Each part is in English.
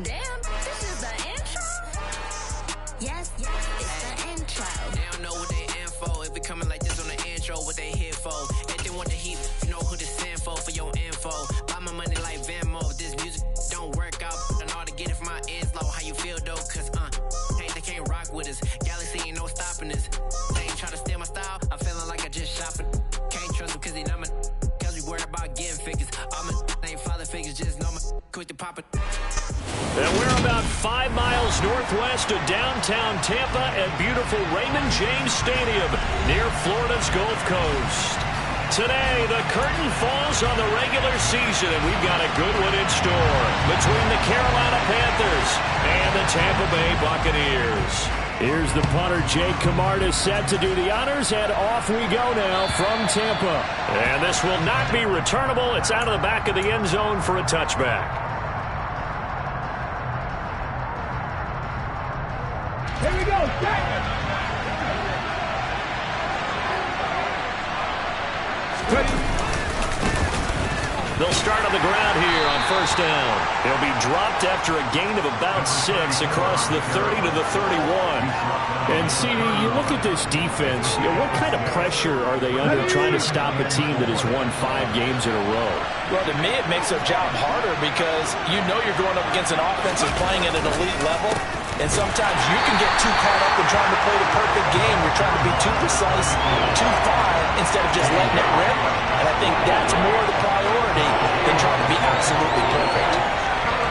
Damn, this is the intro? Yes, it's the intro. They don't know what they in for. If it coming like this on the intro, what they here for. If they want the heat, you know who to send for your info. Buy my money like Venmo. If this music don't work out, I know how to get it from my ends low. How you feel though? Cause they can't rock with us. Galaxy ain't no stopping us. They ain't try to steal my style. I'm feeling like I just shopping. Can't trust them cause they not my. Cause we worried about getting figures. All my ain't father figures, just know my quick to pop it. And we're about 5 miles northwest of downtown Tampa at beautiful Raymond James Stadium near Florida's Gulf Coast. Today, the curtain falls on the regular season, and we've got a good one in store between the Carolina Panthers and the Tampa Bay Buccaneers. Here's the punter, Jake Camarda, set to do the honors, and off we go now from Tampa. And this will not be returnable. It's out of the back of the end zone for a touchback. Here we go, set! They'll start on the ground here on first down. They'll be dropped after a gain of about 6 across the 30 to the 31. And, CD, you look at this defense, what kind of pressure are they under trying to stop a team that has won 5 games in a row? Well, to me, it makes their job harder because you know you're going up against an offense that's playing at an elite level. And sometimes you can get too caught up in trying to play the perfect game. You're trying to be too precise, too far, instead of just letting it rip. And I think that's more the priority than trying to be absolutely perfect.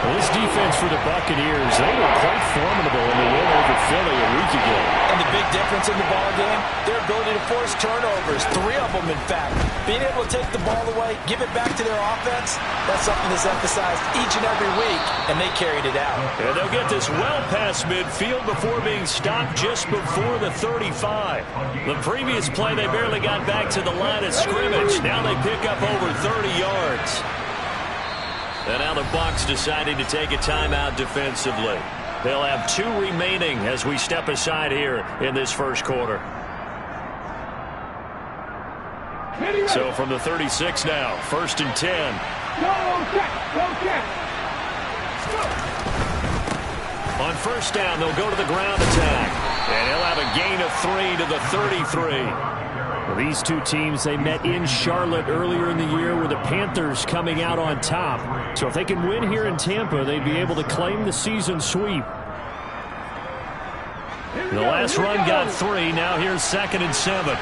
Well, this defense for the Buccaneers, they were quite formidable in the win over Philly a week ago. And the big difference in the ball game, their ability to force turnovers, 3 of them, in fact. Being able to take the ball away, give it back to their offense, that's something that's emphasized each and every week, and they carried it out. And they'll get this well past midfield before being stopped just before the 35. The previous play, they barely got back to the line of scrimmage. Now they pick up over 30 yards. And now the Bucs deciding to take a timeout defensively. They'll have 2 remaining as we step aside here in this first quarter. So from the 36 now, first and 10. On first down, they'll go to the ground attack. And he'll have a gain of 3 to the 33. Well, these two teams, they met in Charlotte earlier in the year with the Panthers coming out on top. So if they can win here in Tampa, they'd be able to claim the season sweep. The last run got 3. Now here's 2nd and 7.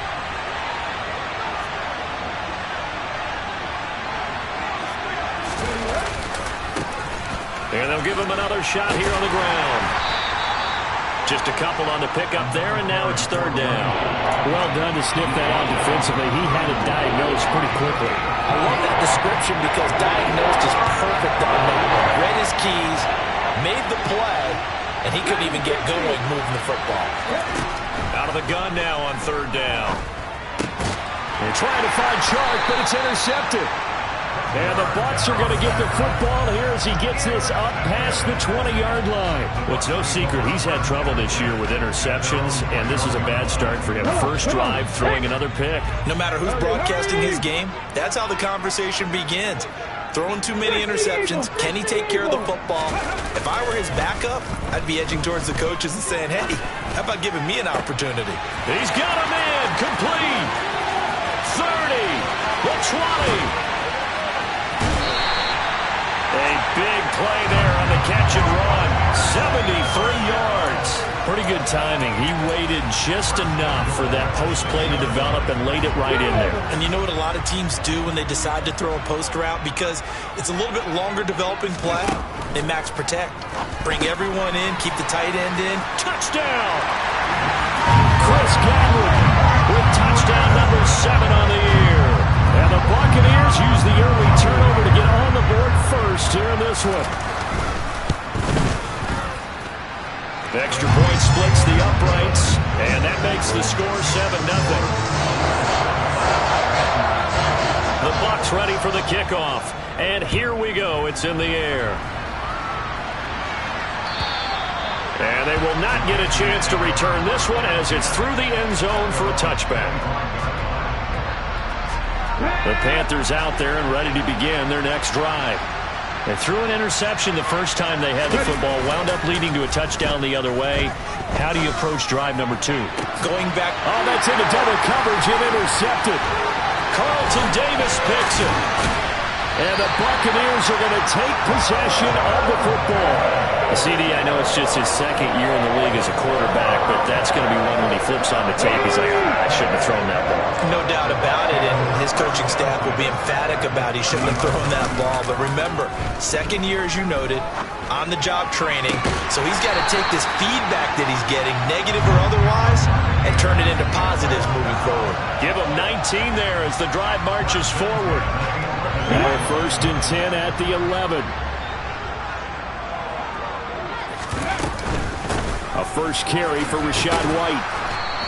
And they'll give him another shot here on the ground. Just a couple on the pickup there, and now it's 3rd down. Well done to sniff that out defensively. He had it diagnosed pretty quickly. I love that description because diagnosed is perfect on that. Read his keys, made the play, and he couldn't even get going moving the football. Out of the gun now on 3rd down. They're trying to find Chark, but it's intercepted. And the Bucs are going to get the football here as he gets this up past the 20-yard line. Well, it's no secret he's had trouble this year with interceptions, and this is a bad start for him. First drive, throwing another pick. No matter who's broadcasting his game, that's how the conversation begins. Throwing too many interceptions, can he take care of the football? If I were his backup, I'd be edging towards the coaches and saying, hey, how about giving me an opportunity? He's got him in, complete. 30, the 20. A big play there on the catch and run. 73 yards. Pretty good timing. He waited just enough for that post play to develop and laid it right in there. And you know what a lot of teams do when they decide to throw a post route? Because it's a little bit longer developing play. They max protect. Bring everyone in, keep the tight end in. Touchdown! Chris Godwin with touchdown number 7 on the year. And the Buccaneers use the early turnover to get on the board first here in this one. The extra point splits the uprights, and that makes the score 7-0. The Bucs ready for the kickoff, and here we go. It's in the air. And they will not get a chance to return this one as it's through the end zone for a touchback. The Panthers out there and ready to begin their next drive. They threw an interception the first time they had the football, wound up leading to a touchdown the other way. How do you approach drive number 2? Going back. Oh, that's into double coverage and intercepted. Carlton Davis picks it. And the Buccaneers are going to take possession of the football. CD, I know it's just his second year in the league as a quarterback, but that's going to be one when he flips on the tape. He's like, I shouldn't have thrown that ball. No doubt about it, and his coaching staff will be emphatic about he shouldn't have thrown that ball. But remember, second year, as you noted, on-the-job training, so he's got to take this feedback that he's getting, negative or otherwise, and turn it into positives moving forward. Give him 19 there as the drive marches forward. Now 1st and 10 at the 11. A first carry for Rachaad White.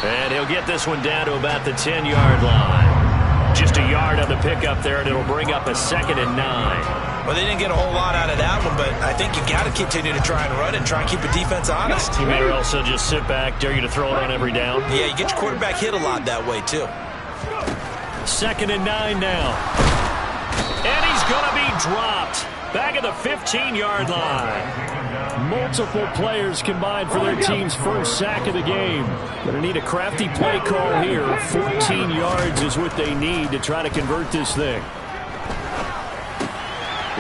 And he'll get this one down to about the 10-yard line. Just a yard on the pickup there, and it'll bring up a 2nd and 9. Well, they didn't get a whole lot out of that one, but I think you got to continue to try and run and try and keep the defense honest. You may also just sit back, dare you to throw it on every down. Yeah, you get your quarterback hit a lot that way, too. 2nd and 9 now. And he's going to be dropped. Back at the 15-yard line. Multiple players combined for their team's first sack of the game. Going to need a crafty play call here. 14 yards is what they need to try to convert this thing.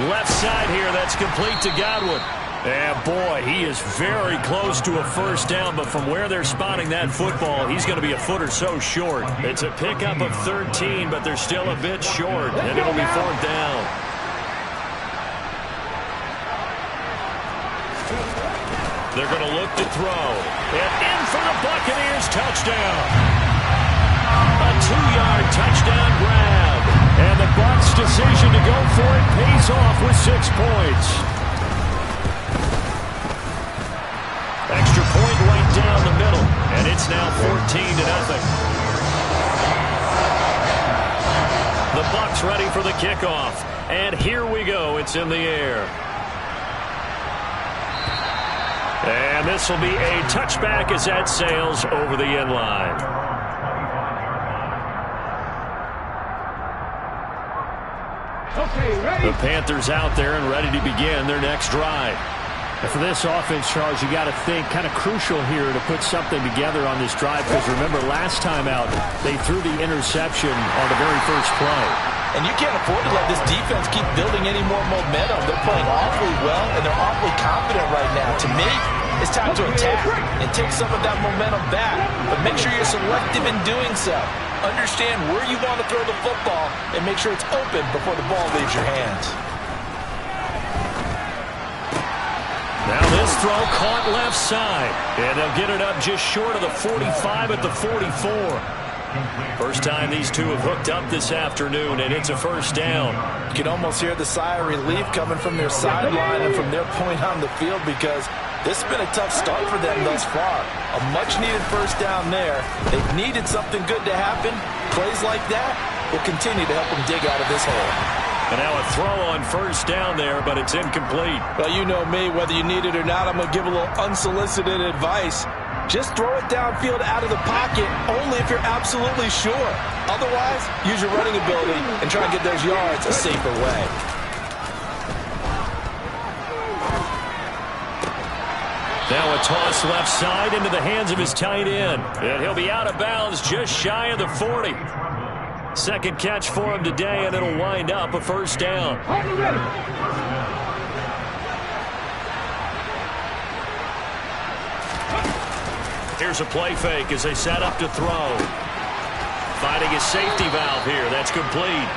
Left side here, that's complete to Godwin. And boy, he is very close to a first down, but from where they're spotting that football, he's going to be a foot or so short. It's a pickup of 13, but they're still a bit short, and it'll be 4th down. They're going to look to throw. And in for the Buccaneers, touchdown. A 2-yard touchdown grab. And the Bucs' decision to go for it pays off with 6 points. Extra point right down the middle, and it's now 14-0. The Bucs ready for the kickoff, and here we go. It's in the air. And this will be a touchback as that sails over the end line. The Panthers out there and ready to begin their next drive. And for this offense, Charles, you got to think kind of crucial here to put something together on this drive, because remember last time out they threw the interception on the very first play. And you can't afford to let this defense keep building any more momentum. They're playing awfully well, and they're awfully confident right now. To me, it's time to attack and take some of that momentum back. But make sure you're selective in doing so. Understand where you want to throw the football and make sure it's open before the ball leaves your hands. Now this throw caught left side. And they'll get it up just short of the 45 at the 44. First time these two have hooked up this afternoon, and it's a first down. You can almost hear the sigh of relief coming from their sideline and from their point on the field, because this has been a tough start for them thus far. A much-needed first down there. They've needed something good to happen. Plays like that will continue to help them dig out of this hole. And now a throw on first down there, but it's incomplete. Well, you know me. Whether you need it or not, I'm going to give a little unsolicited advice. Just throw it downfield out of the pocket only if you're absolutely sure. Otherwise, use your running ability and try and get those yards a safer way. Now a toss left side into the hands of his tight end. And he'll be out of bounds just shy of the 40. Second catch for him today, and it'll wind up a first down. Here's a play fake as they set up to throw. Finding his safety valve here. That's complete.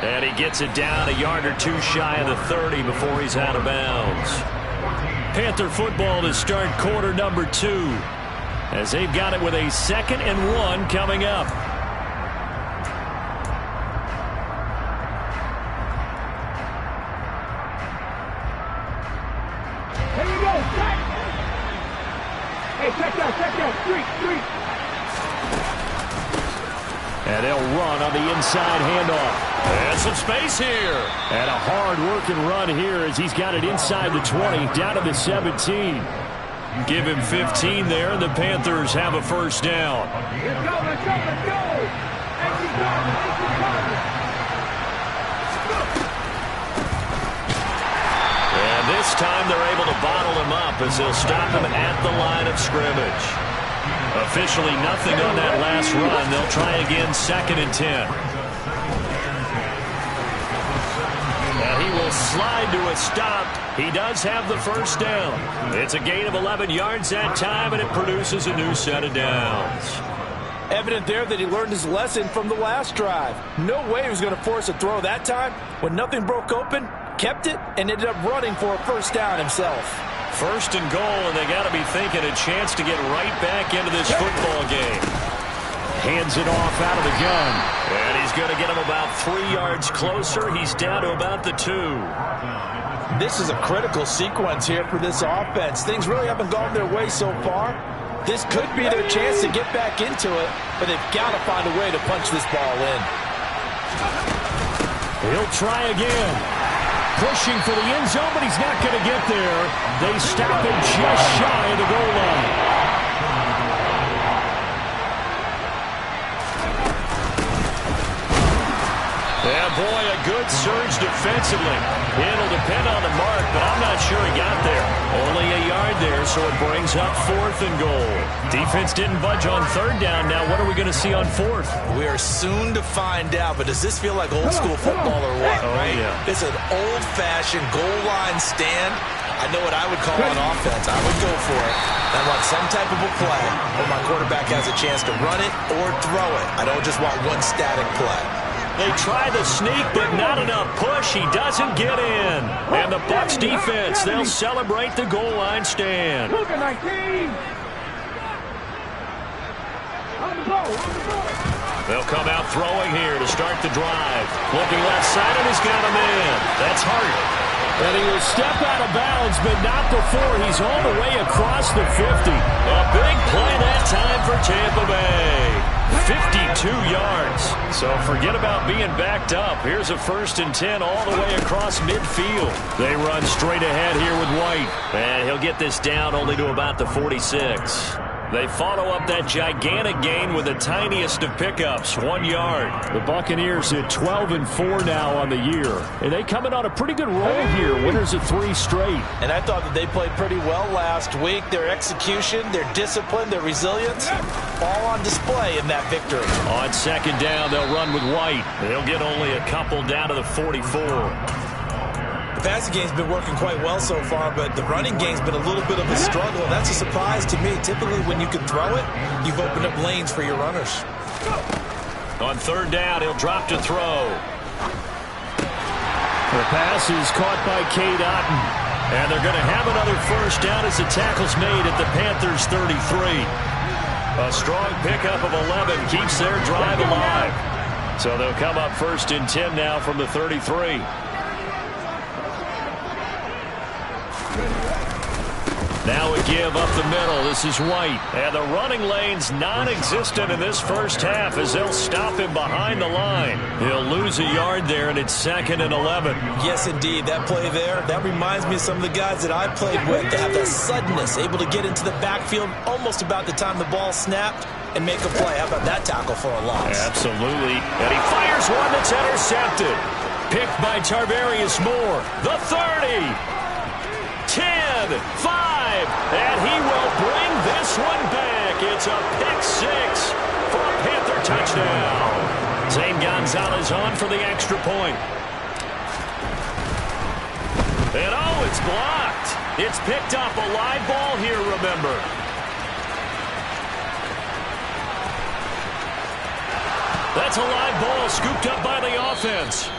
And he gets it down a yard or two shy of the 30 before he's out of bounds. Panther football to start quarter number 2, as they've got it with a 2nd and 1 coming up. Here we go, check. Hey, check out, street. And they'll run on the inside handoff. And some space here. And a hard-working run here as he's got it inside the 20, down to the 17. Give him 15 there, and the Panthers have a first down. Let's go. This time they're able to bottle him up as they'll stop him at the line of scrimmage. Officially nothing on that last run. They'll try again, 2nd and 10. Now he will slide to a stop. He does have the first down. It's a gain of 11 yards that time, and it produces a new set of downs. Evident there that he learned his lesson from the last drive. No way he was going to force a throw that time. When nothing broke open, kept it, and ended up running for a first down himself. 1st and goal, and they got to be thinking a chance to get right back into this football game. Hands it off out of the gun. And he's going to get him about 3 yards closer. He's down to about the 2. This is a critical sequence here for this offense. Things really haven't gone their way so far. This could be their chance to get back into it, but they've got to find a way to punch this ball in. He'll try again. Pushing for the end zone, but he's not going to get there. They stop him just shy of the goal line. Yeah, boy, a good surge defensively. It'll depend on the mark, but I'm not sure he got there. Only a yard there, so it brings up 4th and goal. Defense didn't budge on 3rd down. Now what are we going to see on 4th? We are soon to find out, but does this feel like old school football or what, right? Yeah. It's an old-fashioned goal line stand. I know what I would call on offense. I would go for it. I want some type of a play where my quarterback has a chance to run it or throw it. I don't just want one static play. They try the sneak, but not enough push. He doesn't get in. And the Bucs defense, they'll celebrate the goal line stand. Look at 19. On the goal. They'll come out throwing here to start the drive. Looking left side, and he's got him in. That's Hart. And he will step out of bounds, but not before he's all the way across the 50. A big play that time for Tampa Bay. 52 yards. So forget about being backed up. Here's a 1st and 10 all the way across midfield. They run straight ahead here with White. And he'll get this down only to about the 46. They follow up that gigantic gain with the tiniest of pickups, 1 yard. The Buccaneers at 12-4 now on the year. And they come in on a pretty good roll here. Winners of 3 straight. And I thought that they played pretty well last week. Their execution, their discipline, their resilience, all on display in that victory. On 2nd down, they'll run with White. They'll get only a couple down to the 44. The passing game's been working quite well so far, but the running game's been a little bit of a struggle. That's a surprise to me. Typically, when you can throw it, you've opened up lanes for your runners. On 3rd down, he'll drop to throw. The pass is caught by Cade Otton. And they're going to have another first down as the tackle's made at the Panthers' 33. A strong pickup of 11 keeps their drive alive. So they'll come up 1st and 10 now from the 33. Now a give up the middle. This is White. And the running lane's non-existent in this first half as they'll stop him behind the line. He'll lose a yard there, and it's 2nd and 11. Yes, indeed. That play there, that reminds me of some of the guys that I played with. They have that suddenness, able to get into the backfield almost about the time the ball snapped and make a play. How about that tackle for a loss? Absolutely. And he fires one that's intercepted. Picked by Tarvarius Moore. The 30. 10, 5, and he will bring this one back. It's a pick 6 for a Panther touchdown. Zane Gonzalez on for the extra point. And oh, it's blocked. It's picked up, a live ball here, remember. That's a live ball scooped up by the offense.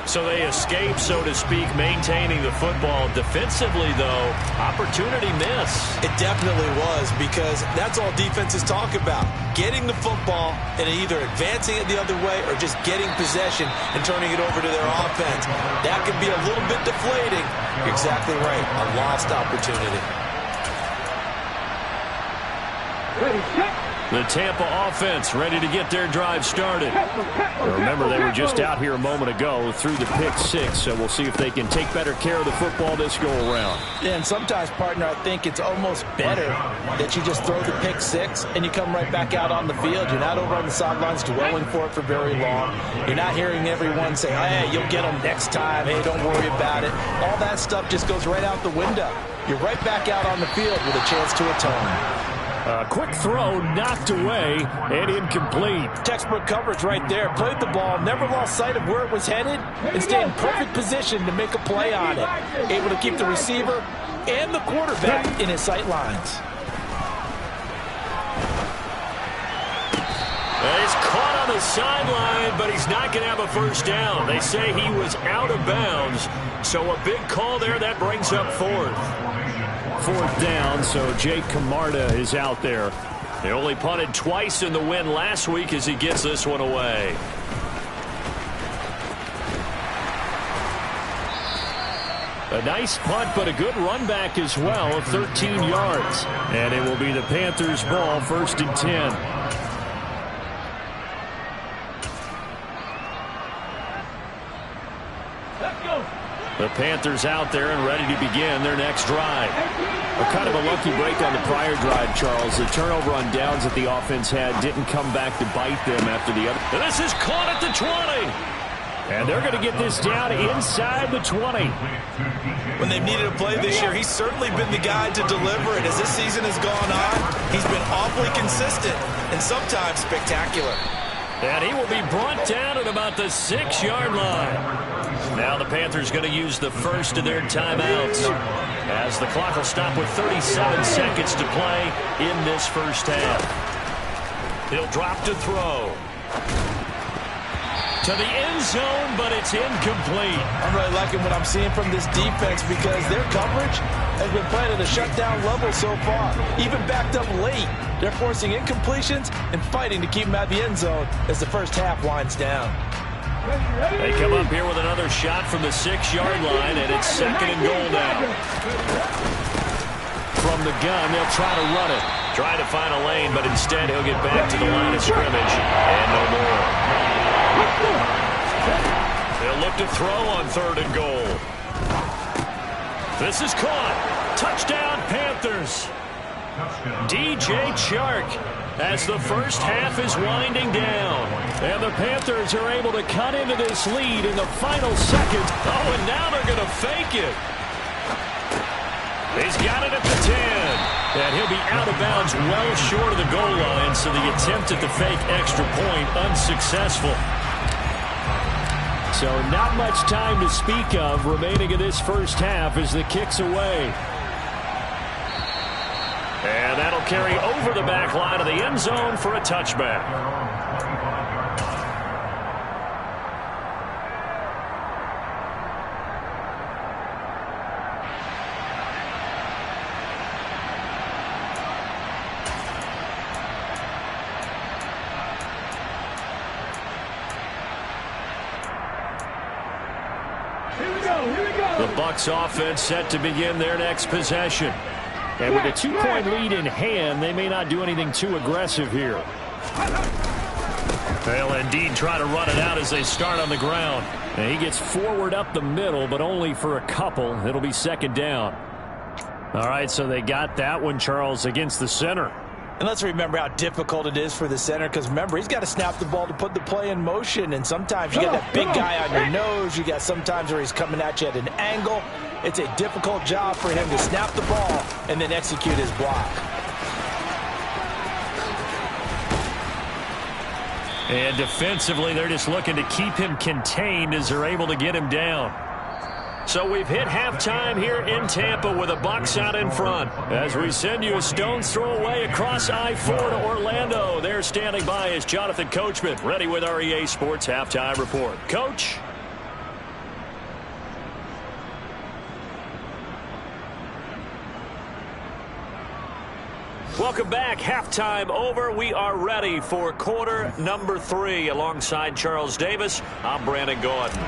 So they escape, so to speak, maintaining the football. Defensively, though, opportunity miss. It definitely was, because that's all defenses talk about. Getting the football and either advancing it the other way or just getting possession and turning it over to their offense. That can be a little bit deflating. You're exactly right. A lost opportunity. Ready, check. The Tampa offense ready to get their drive started. Remember, they were just out here a moment ago through the pick six, so we'll see if they can take better care of the football this go-around. Yeah, and sometimes, partner, I think it's almost better that you just throw the pick six and you come right back out on the field. You're not over on the sidelines dwelling for it for very long. You're not hearing everyone say, hey, you'll get them next time. Hey, don't worry about it. All that stuff just goes right out the window. You're right back out on the field with a chance to atone. A quick throw knocked away and incomplete. Textbook coverage right there. Played the ball, never lost sight of where it was headed, and stayed in perfect position to make a play on it. Able to keep the receiver and the quarterback in his sight lines. He's caught on the sideline, but he's not going to have a first down. They say he was out of bounds, so a big call there. That brings up fourth. Fourth down, so Jake Camarda is out there. He only punted twice in the win last week as he gets this one away. A nice punt, but a good run back as well of 13 yards. And it will be the Panthers' ball, 1st and 10. The Panthers out there and ready to begin their next drive. A kind of a lucky break on the prior drive, Charles. The turnover on downs that the offense had didn't come back to bite them after the other. And this is caught at the 20. And they're going to get this down inside the 20. When they've needed a play this year, he's certainly been the guy to deliver it. As this season has gone on, he's been awfully consistent and sometimes spectacular. And he will be brought down at about the 6-yard line. Now the Panthers going to use the first of their timeouts as the clock will stop with 37 seconds to play in this first half. He'll drop to throw. To the end zone, but it's incomplete. I'm really liking what I'm seeing from this defense because their coverage has been playing at a shutdown level so far. Even backed up late, they're forcing incompletions and fighting to keep them out of the end zone as the first half winds down. They come up here with another shot from the 6-yard line, and it's 2nd and goal now. From the gun, they'll try to run it. Try to find a lane, but instead he'll get back to the line of scrimmage. And no more. They'll look to throw on 3rd and goal. This is caught. Touchdown, Panthers. DJ Chark as the first half is winding down. And the Panthers are able to cut into this lead in the final seconds. Oh, and now they're going to fake it. He's got it at the 10. And he'll be out of bounds well short of the goal line, so the attempt at the fake extra point unsuccessful. So not much time to speak of remaining in this first half as the kick's away. And that'll carry over the back line of the end zone for a touchback. The Bucs offense set to begin their next possession. And with a 2-point lead in hand, they may not do anything too aggressive here. They'll indeed try to run it out as they start on the ground. And he gets forward up the middle, but only for a couple. It'll be 2nd down. All right, so they got that one, Charles, against the center. And let's remember how difficult it is for the center, because remember, he's got to snap the ball to put the play in motion, and sometimes you get that big guy on your nose. You got sometimes where he's coming at you at an angle. It's a difficult job for him to snap the ball and then execute his block. And defensively, they're just looking to keep him contained as they're able to get him down. So we've hit halftime here in Tampa with the Bucs out in front. As we send you a stone's throw away across I-4 to Orlando. There standing by is Jonathan Coachman, ready with our EA Sports Halftime Report. Coach? Welcome back. Halftime over. We are ready for quarter number 3. Alongside Charles Davis, I'm Brandon Gordon.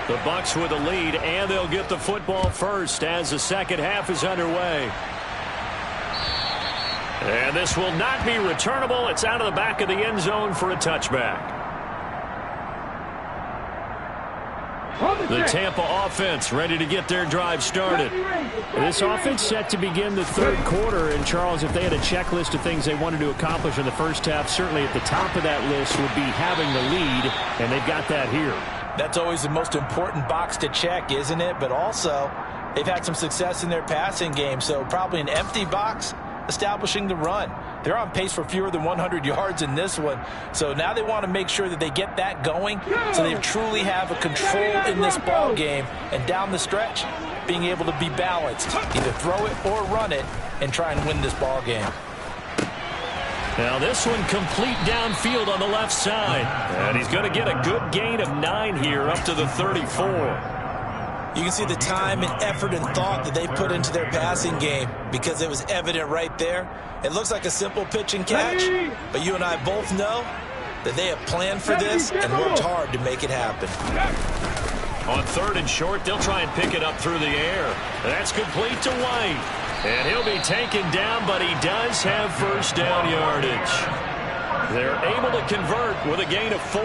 The Bucs with a lead, and they'll get the football first as the second half is underway. And this will not be returnable. It's out of the back of the end zone for a touchback. The Tampa offense ready to get their drive started. This offense set to begin the third quarter. And, Charles, if they had a checklist of things they wanted to accomplish in the first half, certainly at the top of that list would be having the lead, and they've got that here. That's always the most important box to check, isn't it? But also, they've had some success in their passing game, so probably an empty box establishing the run. They're on pace for fewer than 100 yards in this one. So now they want to make sure that they get that going so they truly have a control in this ball game. And down the stretch, being able to be balanced. Either throw it or run it and try and win this ball game. Now this one complete downfield on the left side. And he's going to get a good gain of 9 here up to the 34. You can see the time and effort and thought that they put into their passing game because it was evident right there. It looks like a simple pitch and catch, but you and I both know that they have planned for this and worked hard to make it happen. On 3rd and short, they'll try and pick it up through the air. That's complete to White. And he'll be taken down, but he does have first down yardage. They're able to convert with a gain of 4.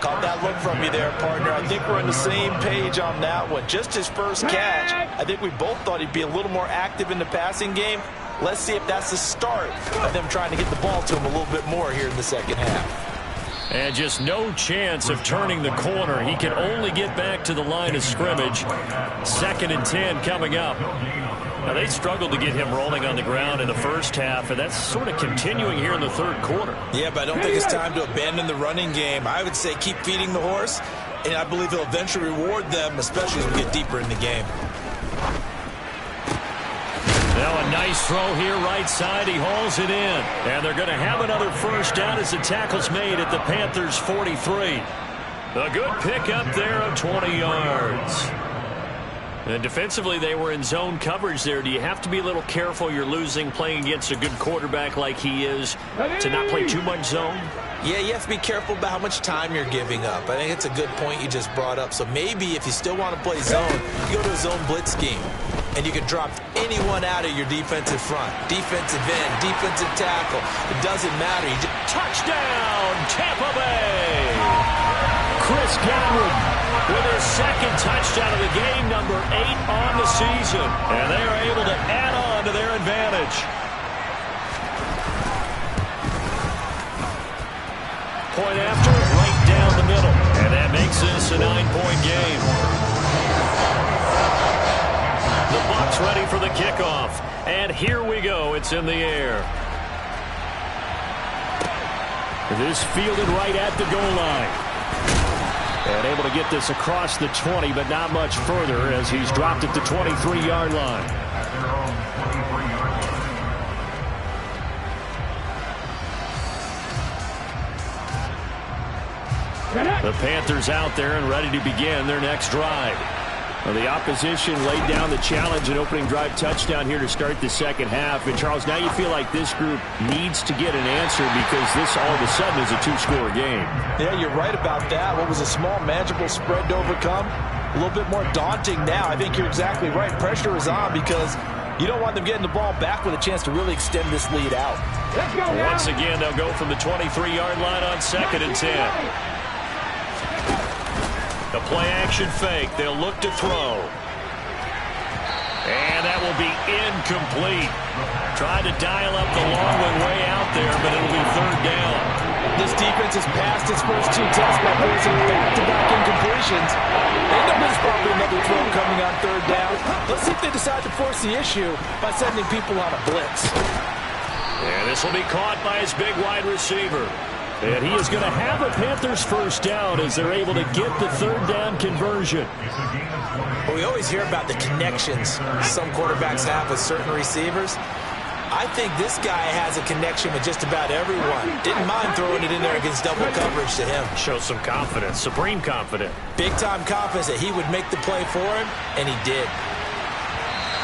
Caught that look from you there, partner. I think we're on the same page on that one. Just his first catch. I think we both thought he'd be a little more active in the passing game. Let's see if that's the start of them trying to get the ball to him a little bit more here in the second half. And just no chance of turning the corner. He can only get back to the line of scrimmage. 2nd and 10 coming up. Now, they struggled to get him rolling on the ground in the first half, and that's sort of continuing here in the third quarter. Yeah, but I don't think it's time to abandon the running game. I would say keep feeding the horse, and I believe he'll eventually reward them, especially as we get deeper in the game. Now a nice throw here right side. He hauls it in. And they're going to have another first down as the tackle's made at the Panthers' 43. A good pickup there of 20 yards. And defensively, they were in zone coverage there. Do you have to be a little careful you're losing playing against a good quarterback like he is to not play too much zone? Yeah, you have to be careful about how much time you're giving up. I think it's a good point you just brought up. So maybe if you still want to play zone, you go to a zone blitz scheme. And you can drop anyone out of your defensive front. Defensive end, defensive tackle. It doesn't matter. You just... Touchdown, Tampa Bay! Chris Godwin with their 2nd touchdown of the game, number 8 on the season. And they are able to add on to their advantage. Point after, right down the middle. And that makes this a 9-point game. The Bucs ready for the kickoff. And here we go. It's in the air. This fielded right at the goal line. And able to get this across the 20, but not much further as he's dropped at the 23-yard line. The Panthers out there and ready to begin their next drive. Well, the opposition laid down the challenge and opening drive touchdown here to start the second half. And, Charles, now you feel like this group needs to get an answer because this all of a sudden is a 2-score game. Yeah, you're right about that. What was a small, manageable spread to overcome? A little bit more daunting now. I think you're exactly right. Pressure is on because you don't want them getting the ball back with a chance to really extend this lead out. Once again, they'll go from the 23-yard line on 2nd and 10. The play-action fake. They'll look to throw. And that will be incomplete. Tried to dial up the long one way out there, but it'll be 3rd down. This defense has passed its first 2 tests by forcing back-to-back incompletions. They know there's probably another throw coming on 3rd down. Let's see if they decide to force the issue by sending people on a blitz. And this will be caught by his big wide receiver. And he is going to have a Panthers first down as they're able to get the 3rd down conversion. Well, we always hear about the connections some quarterbacks have with certain receivers. I think this guy has a connection with just about everyone. Didn't mind throwing it in there against double coverage to him. Show some confidence, supreme confidence. Big-time confidence that he would make the play for him, and he did.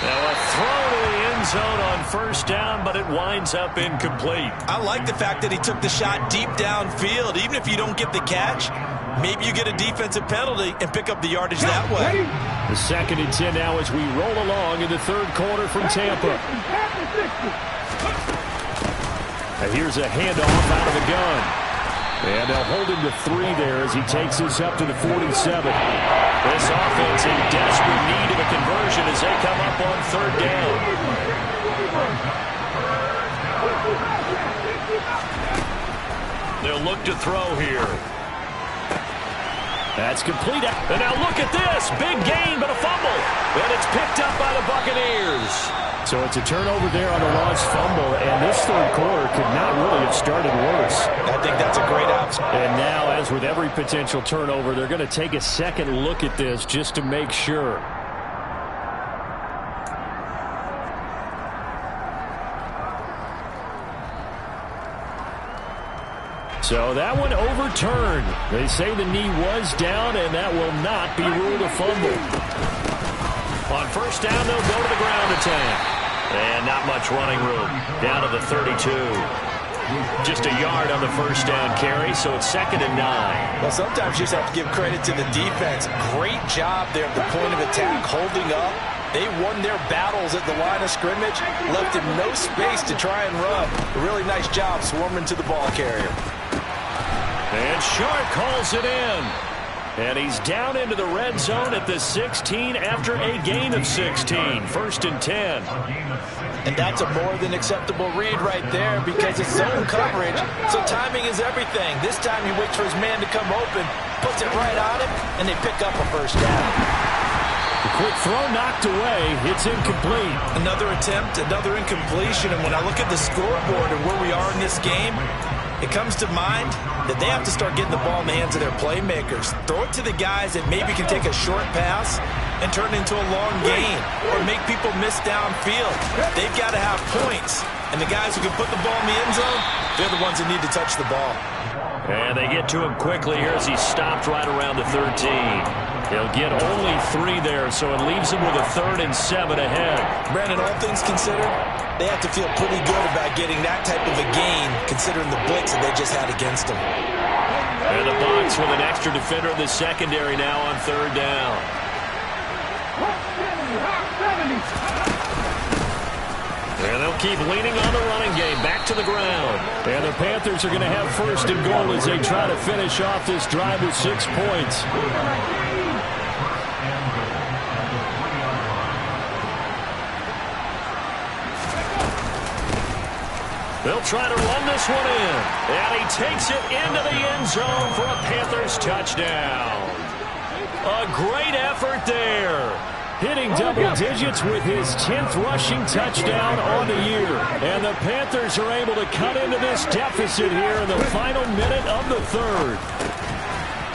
Now a throw to the end zone on 1st down, but it winds up incomplete. I like the fact that he took the shot deep downfield. Even if you don't get the catch, maybe you get a defensive penalty and pick up the yardage that way. The 2nd and 10 now as we roll along in the 3rd quarter from Tampa. And here's a handoff out of the gun. And they'll hold him to 3 there as he takes this up to the 47. This offense in desperate need of a conversion as they come up on 3rd down. They'll look to throw here. That's complete. And now look at this. Big gain, but a fumble. And it's picked up by the Buccaneers. So it's a turnover there on a lost fumble, and this 3rd quarter could not really have started worse. I think that's a great option. And now, as with every potential turnover, they're going to take a second look at this just to make sure. So that one overturned. They say the knee was down, and that will not be ruled a fumble. On 1st down, they'll go to the ground attack. And not much running room. Down to the 32. Just a yard on the 1st down carry, so it's 2nd and 9. Well, sometimes you just have to give credit to the defense. Great job there at the point of attack, holding up. They won their battles at the line of scrimmage, left him no space to try and run. A really nice job swarming to the ball carrier. And Sharp calls it in. And he's down into the red zone at the 16 after a gain of 16. 1st and 10. And that's a more than acceptable read right there because it's zone coverage, so timing is everything. This time he waits for his man to come open, puts it right on him, and they pick up a 1st down. The quick throw knocked away. It's incomplete. Another attempt, another incompletion. And when I look at the scoreboard and where we are in this game, it comes to mind that they have to start getting the ball in the hands of their playmakers. Throw it to the guys that maybe can take a short pass and turn it into a long gain or make people miss downfield. They've got to have points. And the guys who can put the ball in the end zone, they're the ones that need to touch the ball. And they get to him quickly here as he stopped right around the 13. He'll get only 3 there, so it leaves him with a 3rd and 7 ahead. Brandon, all things considered, they have to feel pretty good about getting that type of a gain, considering the blitz that they just had against them. And the box with an extra defender in the secondary now on 3rd down. And they'll keep leaning on the running game, back to the ground. And the Panthers are going to have 1st and goal as they try to finish off this drive with 6 points. They'll try to run this one in. And he takes it into the end zone for a Panthers touchdown. A great effort there. Hitting double digits with his 10th rushing touchdown on the year. And the Panthers are able to cut into this deficit here in the final minute of the 3rd.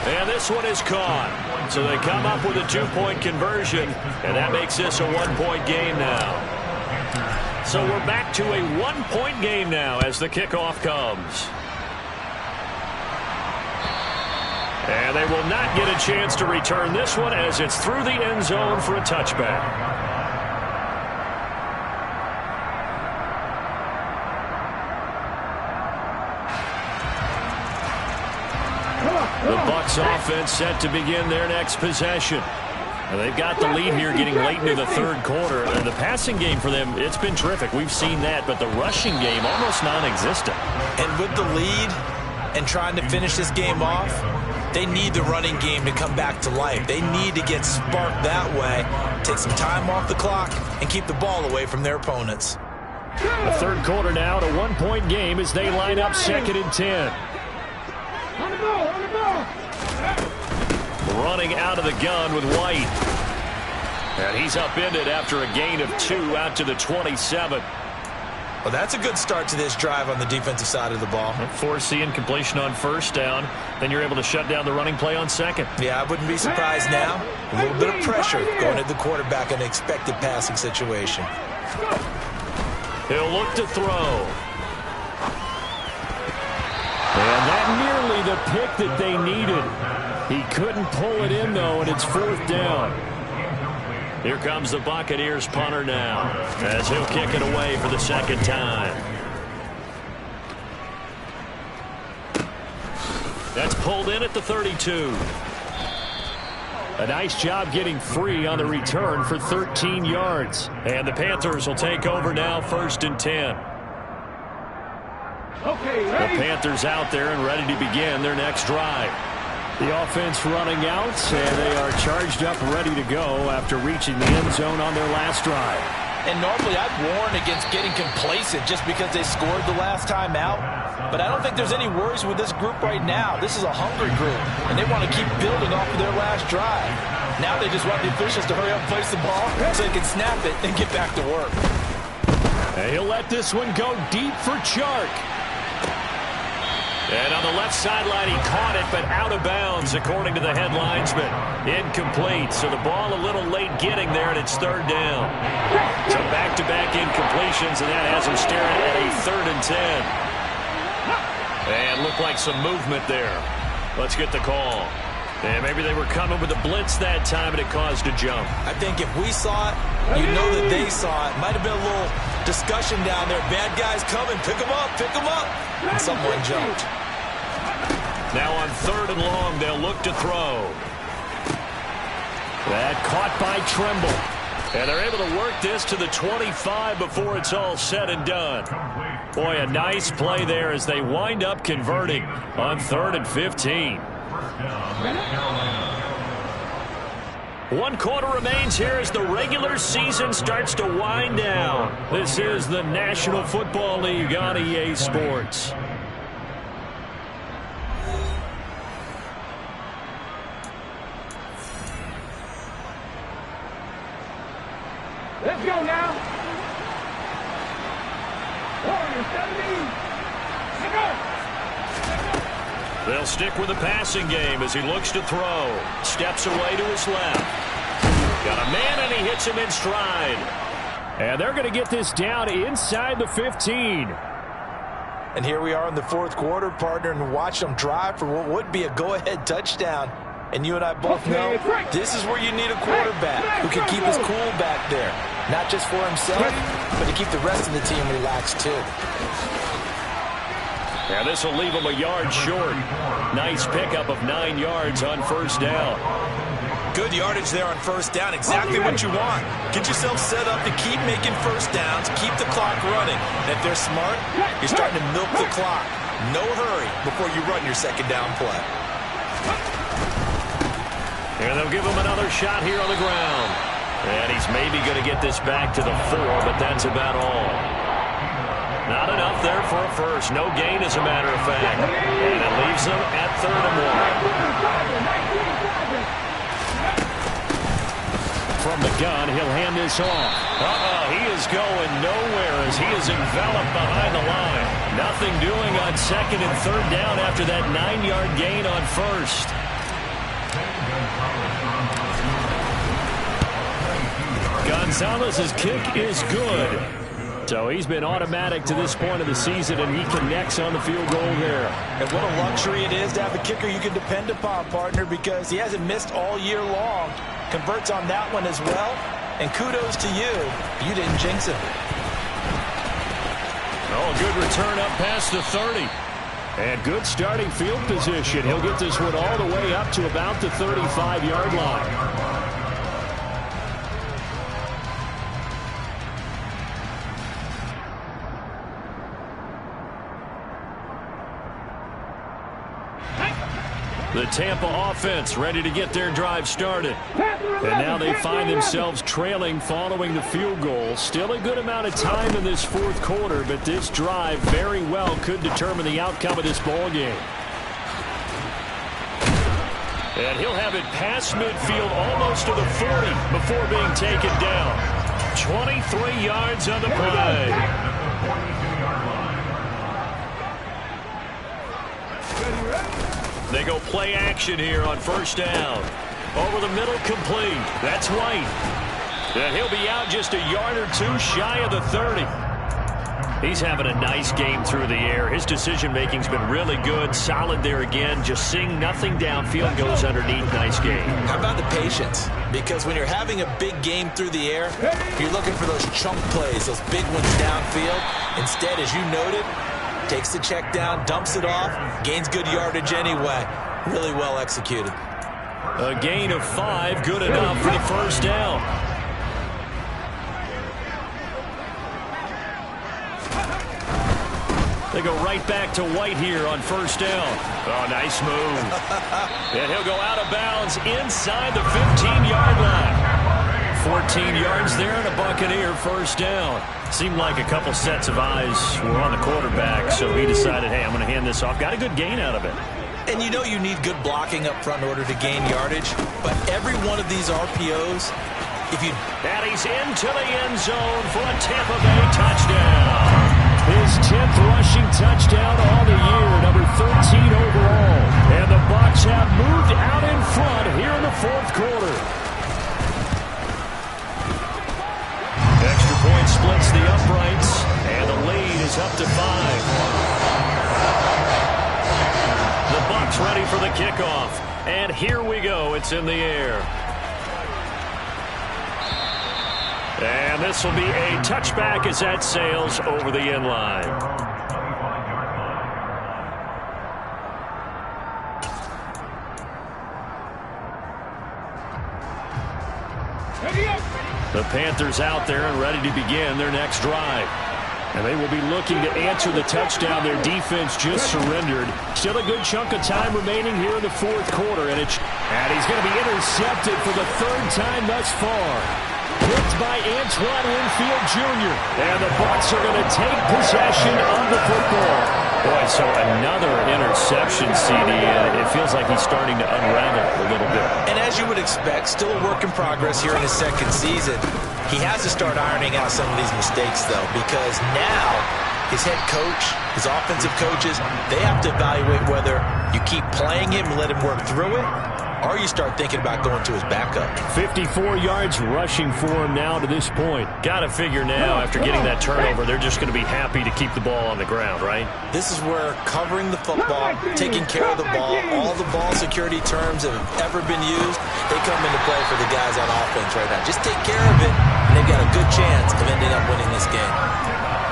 And this one is caught. So they come up with a 2-point conversion. And that makes this a 1-point game now. So we're back to a 1-point game now as the kickoff comes. And they will not get a chance to return this one as it's through the end zone for a touchback. The Bucs offense set to begin their next possession. And they've got the lead here getting late into the 3rd quarter. And the passing game for them, it's been terrific. We've seen that, but the rushing game almost non-existent. And with the lead and trying to finish this game off, they need the running game to come back to life. They need to get sparked that way, take some time off the clock, and keep the ball away from their opponents. The 3rd quarter now, a 1-point game as they line up 2nd and 10. On the ball, on the ball. Running out of the gun with White. And he's upended after a gain of 2 out to the 27. Well, that's a good start to this drive on the defensive side of the ball. Force the incompletion on 1st down. Then you're able to shut down the running play on 2nd. Yeah, I wouldn't be surprised now. A little bit of pressure going at the quarterback in an expected passing situation. He'll look to throw. And that nearly the pick that they needed. He couldn't pull it in, though, and it's 4th down. Here comes the Buccaneers punter now, as he'll kick it away for the 2nd time. That's pulled in at the 32. A nice job getting free on the return for 13 yards. And the Panthers will take over now, 1st and 10. The Panthers out there and ready to begin their next drive. The offense running out, and they are charged up, ready to go after reaching the end zone on their last drive. And normally I'd warn against getting complacent just because they scored the last time out. But I don't think there's any worries with this group right now. This is a hungry group, and they want to keep building off of their last drive. Now they just want the officials to hurry up and place the ball so they can snap it and get back to work. And he'll let this one go deep for Chark. And on the left sideline, he caught it, but out of bounds, according to the head linesman. Incomplete, so the ball a little late getting there, and it's third down. So back-to-back incompletions, and that has him staring at a 3rd and 10. And looked like some movement there. Let's get the call. And maybe they were coming with a blitz that time, and it caused a jump. I think if we saw it, you know that they saw it. Might have been a little discussion down there. Bad guys coming. Pick them up. Pick them up. And someone jumped. Now on 3rd and long, they'll look to throw. That caught by Tremble. And they're able to work this to the 25 before it's all said and done. Boy, a nice play there as they wind up converting on 3rd and 15. 1 quarter remains here as the regular season starts to wind down. This is the National Football League on EA Sports. Let's go now. 17. Let's go. They'll stick with the passing game as he looks to throw. Steps away to his left. Got a man, and he hits him in stride. And they're going to get this down inside the 15. And here we are in the 4th quarter, partner, and watch them drive for what would be a go-ahead touchdown. And you and I both know this is where you need a quarterback who can keep his cool back there. Not just for himself, but to keep the rest of the team relaxed, too. Yeah, this will leave him a yard short. Nice pickup of 9 yards on 1st down. Good yardage there on 1st down. Exactly what you want. Get yourself set up to keep making 1st downs, keep the clock running. And if they're smart, you're starting to milk the clock. No hurry before you run your 2nd down play. And they'll give him another shot here on the ground. And he's maybe going to get this back to the 4, but that's about all. Not enough there for a first. No gain, as a matter of fact. And it leaves them at 3rd and 1. From the gun, he'll hand this off. He is going nowhere as he is enveloped behind the line. Nothing doing on 2nd and 3rd down after that 9-yard gain on 1st. Gonzalez's kick is good. So he's been automatic to this point of the season, and he connects on the field goal there. And what a luxury it is to have a kicker you can depend upon, partner, because he hasn't missed all year long. Converts on that one as well. And kudos to you. You didn't jinx him. Oh, good return up past the 30. And good starting field position. He'll get this one all the way up to about the 35-yard line. The Tampa offense ready to get their drive started. And now they find themselves trailing following the field goal. Still a good amount of time in this 4th quarter, but this drive very well could determine the outcome of this ball game. And he'll have it past midfield almost to the 40 before being taken down. 23 yards on the play. They go play action here on 1st down. Over the middle, complete. That's White. And he'll be out just a yard or 2 shy of the 30. He's having a nice game through the air. His decision-making's been really good. Solid there again. Just seeing nothing downfield, goes underneath. Nice game. How about the patience? Because when you're having a big game through the air, you're looking for those chunk plays, those big ones downfield. Instead, as you noted, takes the check down, dumps it off, gains good yardage anyway. Really well executed. A gain of 5, good enough for the 1st down. They go right back to White here on first down. Oh, nice move. And he'll go out of bounds inside the 15-yard line. 14 yards there and a Buccaneer first down. Seemed like a couple sets of eyes were on the quarterback, so he decided, hey, I'm going to hand this off. Got a good gain out of it. And you know you need good blocking up front in order to gain yardage, but every one of these RPOs, if you... And he's into the end zone for a Tampa Bay touchdown. His 10th rushing touchdown all the year, number 13 overall. And the Bucs have moved out in front here in the fourth quarter. Extra point splits the uprights, and the lead is up to 5. The Bucs ready for the kickoff. And here we go. It's in the air. And this will be a touchback as that sails over the end line. The Panthers out there and ready to begin their next drive. And they will be looking to answer the touchdown their defense just surrendered. Still a good chunk of time remaining here in the fourth quarter. And he's going to be intercepted for the third time thus far. Picked by Antoine Winfield Jr. And the Bucs are going to take possession of the football. Boy, so another interception, CD. It feels like he's starting to unravel a little bit. And as you would expect, still a work in progress here in his second season. He has to start ironing out some of these mistakes, though, because now his head coach, his offensive coaches, they have to evaluate whether you keep playing him and let him work through it, or you start thinking about going to his backup. 54 yards rushing for him now to this point. Got to figure now, after getting that turnover, they're just going to be happy to keep the ball on the ground, right? This is where covering the football, taking care of the ball, all the ball security terms that have ever been used, they come into play for the guys on offense right now. Just take care of it, and they've got a good chance of ending up winning this game.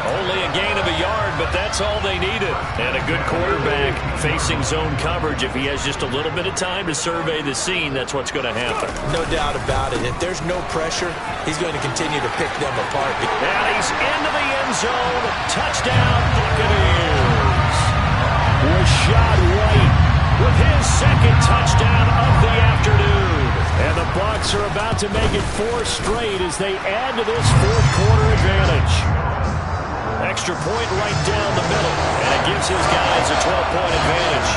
Only a gain of a yard, but that's all they needed. And a good quarterback facing zone coverage. If he has just a little bit of time to survey the scene, that's what's going to happen. No doubt about it. If there's no pressure, he's going to continue to pick them apart. And he's into the end zone. Touchdown, Buccaneers. Rashad White with his second touchdown of the afternoon. And the Bucs are about to make it 4 straight as they add to this fourth quarter advantage. Extra point right down the middle, and it gives his guys a 12-point advantage.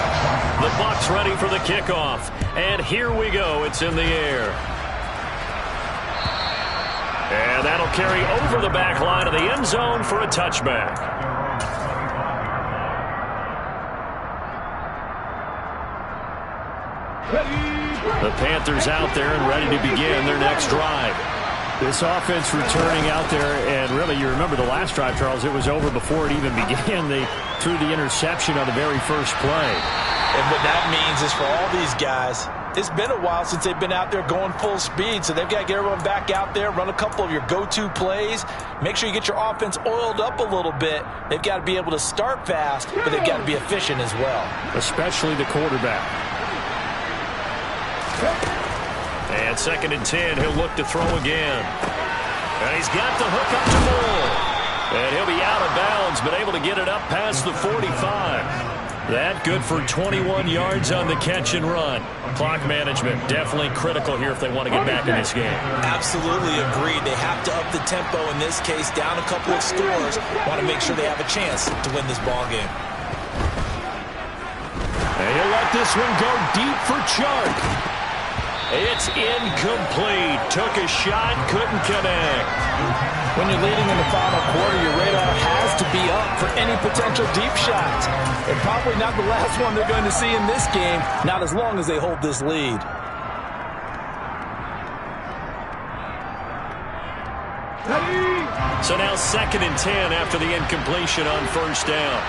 The Bucs ready for the kickoff, and here we go. It's in the air. And that'll carry over the back line of the end zone for a touchback. The Panthers out there and ready to begin their next drive. This offense returning out there, and really, you remember the last drive, Charles, it was over before it even began. They threw the interception on the very first play. And what that means is for all these guys, it's been a while since they've been out there going full speed, so they've got to get everyone back out there, run a couple of your go-to plays, make sure you get your offense oiled up a little bit. They've got to be able to start fast, but they've got to be efficient as well. Especially the quarterback. And 2nd and 10, he'll look to throw again. And he's got the hook up to Moore. And he'll be out of bounds, but able to get it up past the 45. That good for 21 yards on the catch and run. Clock management definitely critical here if they want to get back in this game. Absolutely agreed. They have to up the tempo in this case, down a couple of scores. Want to make sure they have a chance to win this ball game. And he'll let this one go deep for Chark. It's incomplete. Took a shot, couldn't connect. When you're leading in the final quarter, your radar has to be up for any potential deep shots. And probably not the last one they're going to see in this game, not as long as they hold this lead. So now 2nd and 10 after the incompletion on first down.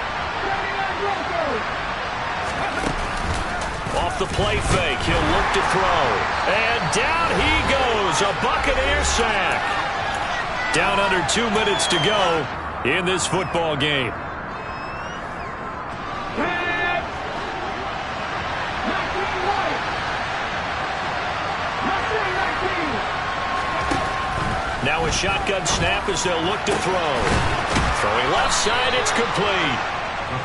Off the play fake, he'll look to throw. And down he goes, a Buccaneer sack. Down under 2 minutes to go in this football game. Now a shotgun snap as they'll look to throw. Throwing left side, it's complete.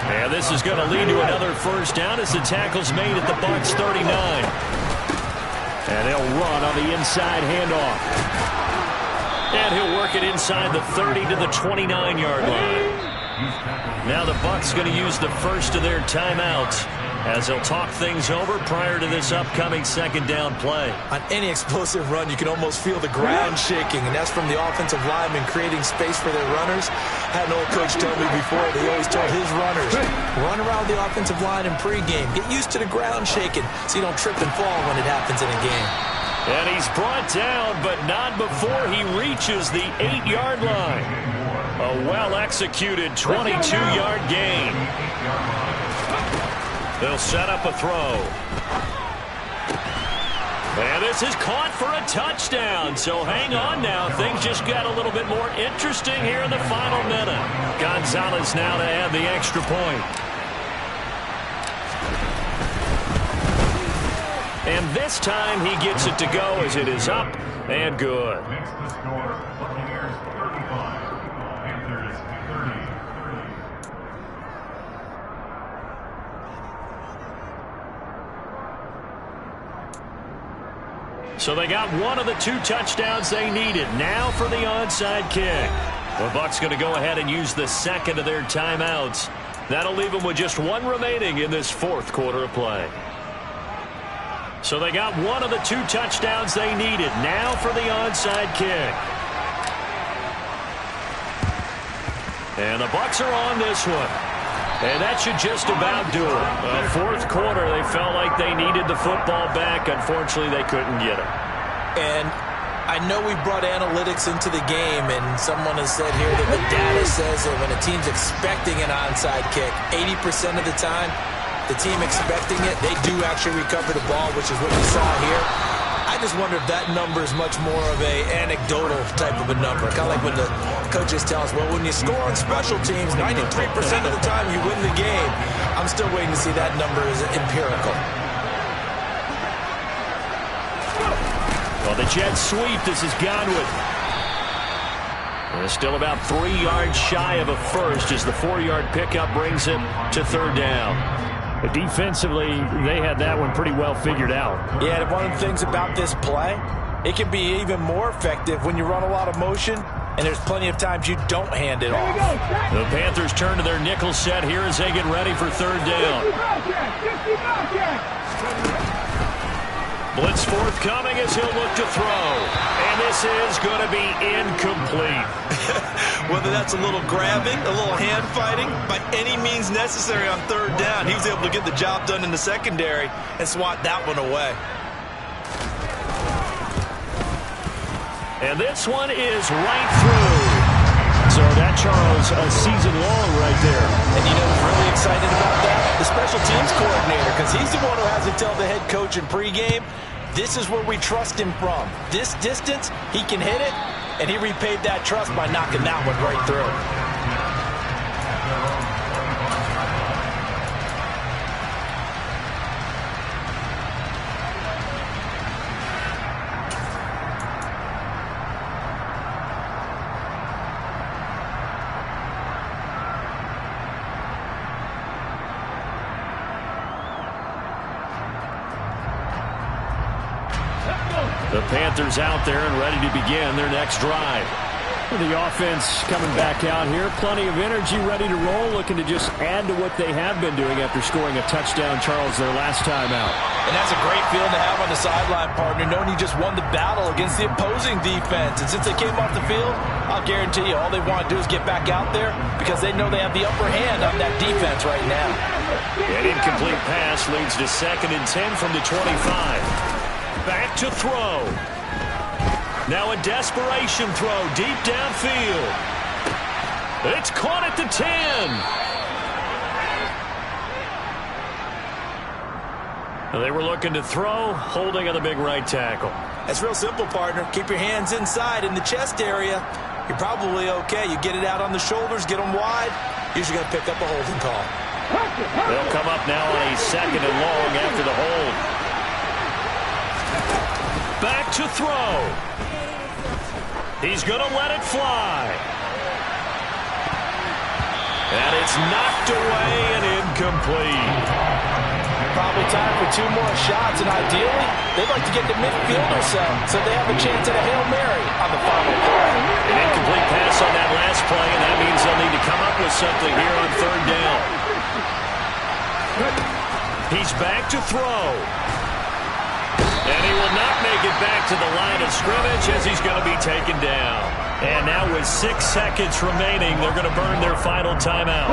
And this is going to lead to another first down as the tackle's made at the Bucs 39. And they'll run on the inside handoff. And he'll work it inside the 30 to the 29-yard line. Now the Bucs going to use the first of their timeouts as they'll talk things over prior to this upcoming second down play. On any explosive run, you can almost feel the ground shaking, and that's from the offensive linemen creating space for their runners. I had an old coach tell me before, they always told his runners, run around the offensive line in pregame. Get used to the ground shaking so you don't trip and fall when it happens in a game. And he's brought down, but not before he reaches the 8-yard line. A well-executed 22-yard gain. They'll set up a throw. And this is caught for a touchdown. So hang on now. Things just got a little bit more interesting here in the final minute. Gonzalez now to add the extra point. And this time he gets it to go as it is up and good. So they got one of the 2 touchdowns they needed. Now for the onside kick. The Bucs going to go ahead and use the second of their timeouts. That'll leave them with just 1 remaining in this 4th quarter of play. So they got one of the 2 touchdowns they needed. Now for the onside kick. And the Bucs are on this one. And that should just about do it. 4th quarter, they felt like they needed the football back. Unfortunately, they couldn't get it. And I know we brought analytics into the game, and someone has said here that the data says that when a team's expecting an onside kick, 80% of the time, the team expecting it, they do actually recover the ball, which is what we saw here. I just wonder if that number is much more of a anecdotal type of a number. Kind of like when the coaches tell us, well, when you score on special teams, 93% of the time you win the game. I'm still waiting to see that number is empirical. Well, the jet sweep, this is Godwin. Still about 3 yards shy of a first as the 4-yard pickup brings him to 3rd down. But defensively, they had that one pretty well figured out. Yeah, and one of the things about this play, it can be even more effective when you run a lot of motion, and there's plenty of times you don't hand it off. The Panthers turn to their nickel set here as they get ready for 3rd down. Blitz forthcoming as he'll look to throw. And this is going to be incomplete. Whether that's a little grabbing, a little hand fighting, by any means necessary on 3rd down, he was able to get the job done in the secondary and swat that one away. And this one is right through. So that, Charles, a season long right there. And you know who's really excited about that? The special teams coordinator, because he's the one who has to tell the head coach in pregame, this is where we trust him from. This distance, he can hit it, and he repaid that trust by knocking that one right through. The Panthers out there and ready to begin their next drive. The offense coming back out here. Plenty of energy, ready to roll, looking to just add to what they have been doing after scoring a touchdown, Charles, their last time out. And that's a great feeling to have on the sideline, partner, knowing you just won the battle against the opposing defense. And since they came off the field, I'll guarantee you all they want to do is get back out there because they know they have the upper hand on that defense right now. An incomplete pass leads to 2nd and 10 from the 25. Back to throw. Now a desperation throw deep downfield. It's caught at the 10. They were looking to throw, holding on the big right tackle. That's real simple, partner. Keep your hands inside in the chest area. You're probably okay. You get it out on the shoulders, get them wide. Usually going to pick up a holding call. They'll come up now on a 2nd and long after the hold. Back to throw. He's going to let it fly. And it's knocked away and incomplete. Probably time for 2 more shots, and ideally, they'd like to get the midfield or so they have a chance at a Hail Mary on the final play. An incomplete pass on that last play, and that means they'll need to come up with something here on 3rd down. He's back to throw. And he will not make it back to the line of scrimmage as he's going to be taken down. And now with 6 seconds remaining, they're going to burn their final timeout.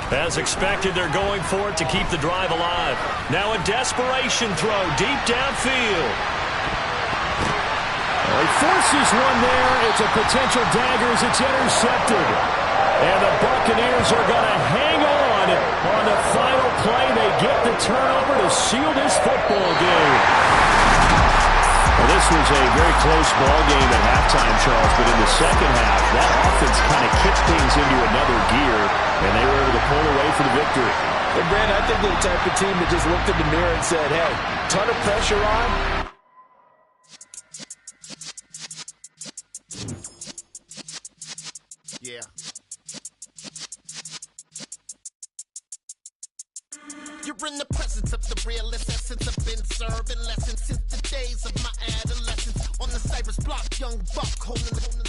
As expected, they're going for it to keep the drive alive. Now a desperation throw deep downfield. He forces one there. It's a potential dagger as it's intercepted. And the Buccaneers are going to hang on the final play. They get the turnover to seal this football game. Well, this was a very close ball game at halftime, Charles, but in the second half, that offense kind of kicked things into another gear, and they were able to pull away for the victory. And, Brandon, I think they're the type of team that just looked in the mirror and said, hey, ton of pressure on. Yeah. You're in the presence of the realest essence. I've been serving lessons since the days of my adolescence. On the Cypress block, young buck holding the